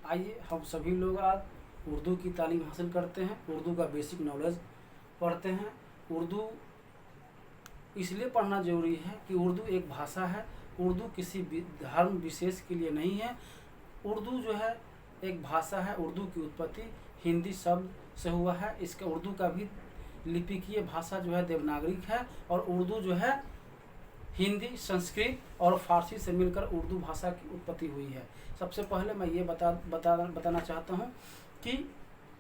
आइए हम सभी लोग आज उर्दू की तालीम हासिल करते हैं, उर्दू का बेसिक नॉलेज पढ़ते हैं। उर्दू इसलिए पढ़ना ज़रूरी है कि उर्दू एक भाषा है, उर्दू किसी धर्म विशेष के लिए नहीं है। उर्दू जो है एक भाषा है, उर्दू की उत्पत्ति हिंदी शब्द से हुआ है। इसका उर्दू का भी लिपिकीय भाषा जो है देवनागरिक है, और उर्दू जो है हिंदी, संस्कृत और फारसी से मिलकर उर्दू भाषा की उत्पत्ति हुई है। सबसे पहले मैं ये बताना चाहता हूँ कि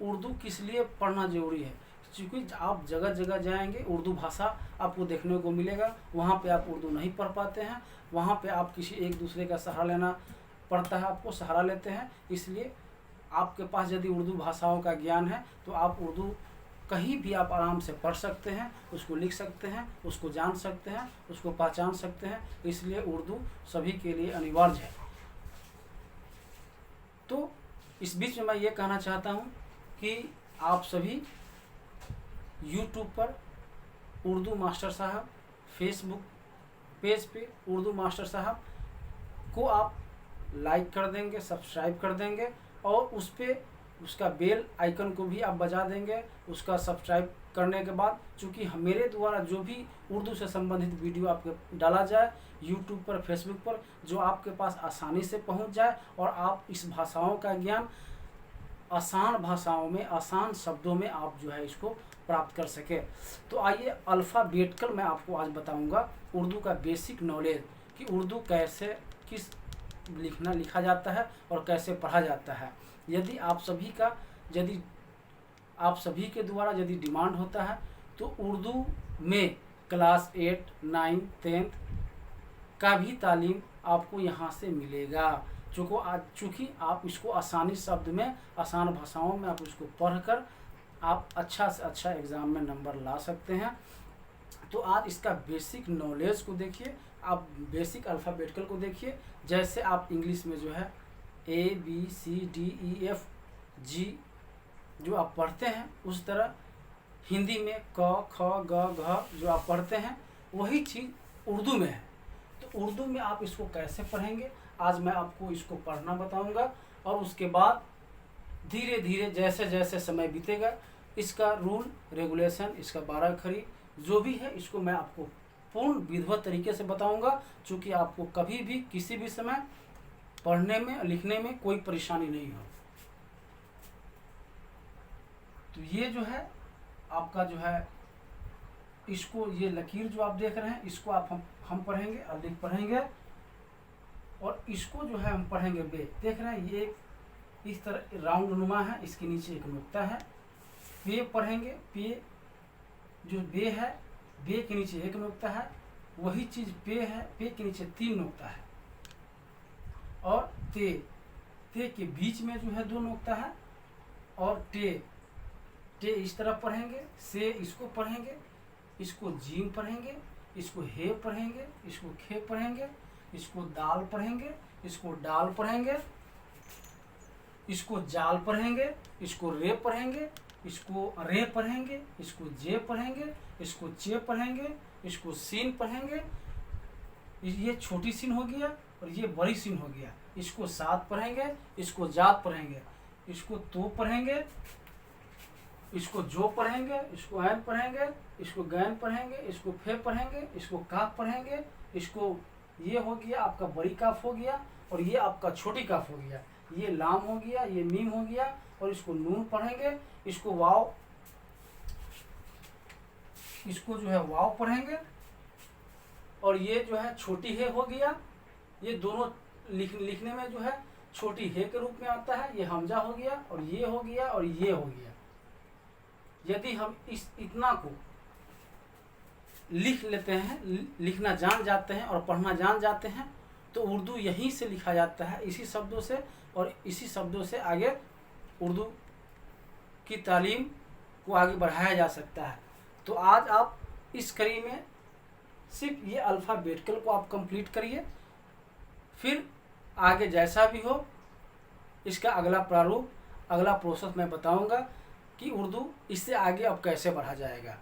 उर्दू किस लिए पढ़ना ज़रूरी है। क्योंकि आप जगह जगह जाएंगे, उर्दू भाषा आपको देखने को मिलेगा, वहाँ पे आप उर्दू नहीं पढ़ पाते हैं, वहाँ पे आप किसी एक दूसरे का सहारा लेना पड़ता है, आपको सहारा लेते हैं। इसलिए आपके पास यदि उर्दू भाषाओं का ज्ञान है तो आप उर्दू कहीं भी आप आराम से पढ़ सकते हैं, उसको लिख सकते हैं, उसको जान सकते हैं, उसको पहचान सकते हैं। इसलिए उर्दू सभी के लिए अनिवार्य है। तो इस बीच में मैं ये कहना चाहता हूँ कि आप सभी YouTube पर उर्दू मास्टर साहब, फेसबुक पेज पे उर्दू मास्टर साहब को आप लाइक कर देंगे, सब्सक्राइब कर देंगे, और उस पर उसका बेल आइकन को भी आप बजा देंगे। उसका सब्सक्राइब करने के बाद, चूँकि मेरे द्वारा जो भी उर्दू से संबंधित वीडियो आपके डाला जाए YouTube पर, फेसबुक पर, जो आपके पास आसानी से पहुंच जाए और आप इस भाषाओं का ज्ञान आसान भाषाओं में, आसान शब्दों में आप जो है इसको प्राप्त कर सके। तो आइए अल्फ़ाबेटिकल मैं आपको आज बताऊंगा उर्दू का बेसिक नॉलेज कि उर्दू कैसे लिखा जाता है और कैसे पढ़ा जाता है। यदि आप सभी के द्वारा यदि डिमांड होता है तो उर्दू में क्लास 8, 9, 10 का भी तालीम आपको यहाँ से मिलेगा। चूँकि आप इसको आसानी शब्द में, आसान भाषाओं में आप इसको पढ़कर आप अच्छा से अच्छा एग्ज़ाम में नंबर ला सकते हैं। तो आज इसका बेसिक नॉलेज को देखिए, आप बेसिक अल्फ़ाबेटिकल को देखिए। जैसे आप इंग्लिश में जो है ABCDEFG जो आप पढ़ते हैं, उस तरह हिंदी में क ख ग घ जो आप पढ़ते हैं, वही चीज़ उर्दू में है। तो उर्दू में आप इसको कैसे पढ़ेंगे, आज मैं आपको इसको पढ़ना बताऊंगा। और उसके बाद धीरे धीरे जैसे जैसे समय बीतेगा, इसका रूल रेगुलेशन, इसका 12 खड़ी जो भी है, इसको मैं आपको पूर्ण विधिवत तरीके से बताऊंगा, क्योंकि आपको कभी भी किसी भी समय पढ़ने में, लिखने में कोई परेशानी नहीं हो। तो ये जो है आपका जो है, इसको ये लकीर जो आप देख रहे हैं, इसको आप हम पढ़ेंगे, अधिक पढ़ेंगे, और इसको जो है हम पढ़ेंगे बे। देख रहे हैं ये इस तरह राउंड नुमा है, इसके नीचे एक नुक्ता है। पे पढ़ेंगे, पे जो बे है, बे के नीचे एक नुक्ता है, वही चीज़ पे है, पे के नीचे 3 नुक्ता है। और ते के बीच में जो है 2 नुक्ता है। और टे इस तरह पढ़ेंगे, से इसको पढ़ेंगे, इसको जीम पढ़ेंगे, इसको हे पढ़ेंगे, इसको खे पढ़ेंगे, इसको दाल पढ़ेंगे, इसको डाल पढ़ेंगे, इसको जाल पढ़ेंगे, इसको रे पढ़ेंगे, इसको रे पढ़ेंगे, इसको जे पढ़ेंगे, इसको चे पढ़ेंगे, इसको सीन पढ़ेंगे। ये छोटी सीन हो गया और ये बड़ी सीन हो गया। इसको सात पढ़ेंगे, इसको जात पढ़ेंगे, इसको तो पढ़ेंगे, इसको जो पढ़ेंगे, इसको ऐन पढ़ेंगे, इसको गैन पढ़ेंगे, इसको फे पढ़ेंगे, इसको काफ पढ़ेंगे, इसको ये हो गया आपका बड़ी काफ हो गया, और ये आपका छोटी काफ हो गया। ये लाम हो गया, ये मीम हो गया, और इसको नून पढ़ेंगे, इसको वाव, इसको जो है वाव पढ़ेंगे, और ये जो है छोटी हे हो गया। ये दोनों लिखने में जो है छोटी हे के रूप में आता है। ये हमजा हो गया, और ये हो गया, और ये हो गया। यदि हम इतना को लिख लेते हैं, लिखना जान जाते हैं और पढ़ना जान जाते हैं, तो उर्दू यहीं से लिखा जाता है, इसी शब्दों से, और इसी शब्दों से आगे उर्दू की तालीम को आगे बढ़ाया जा सकता है। तो आज आप इस कड़ी में सिर्फ ये अल्फ़ाबेटिकल को आप कंप्लीट करिए, फिर आगे जैसा भी हो इसका अगला प्रारूप, अगला प्रोसेस मैं बताऊंगा कि उर्दू इससे आगे अब कैसे बढ़ा जाएगा।